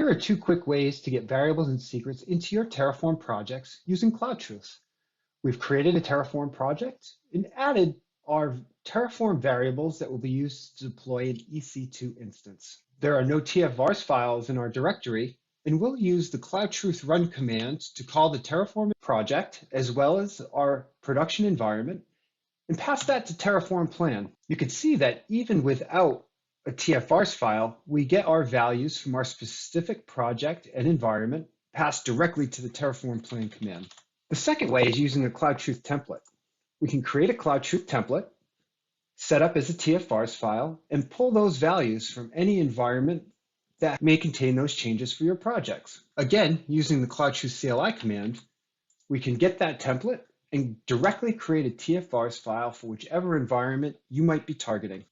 Here are two quick ways to get variables and secrets into your Terraform projects using CloudTruth. We've created a Terraform project and added our Terraform variables that will be used to deploy an EC2 instance. There are no TFVars files in our directory, and we'll use the CloudTruth run command to call the Terraform project as well as our production environment and pass that to Terraform plan. You can see that even without a TFVars file, we get our values from our specific project and environment passed directly to the Terraform plan command. The second way is using a CloudTruth template. We can create a CloudTruth template, set up as a TFVars file, and pull those values from any environment that may contain those changes for your projects. Again, using the CloudTruth CLI command, we can get that template and directly create a TFVars file for whichever environment you might be targeting.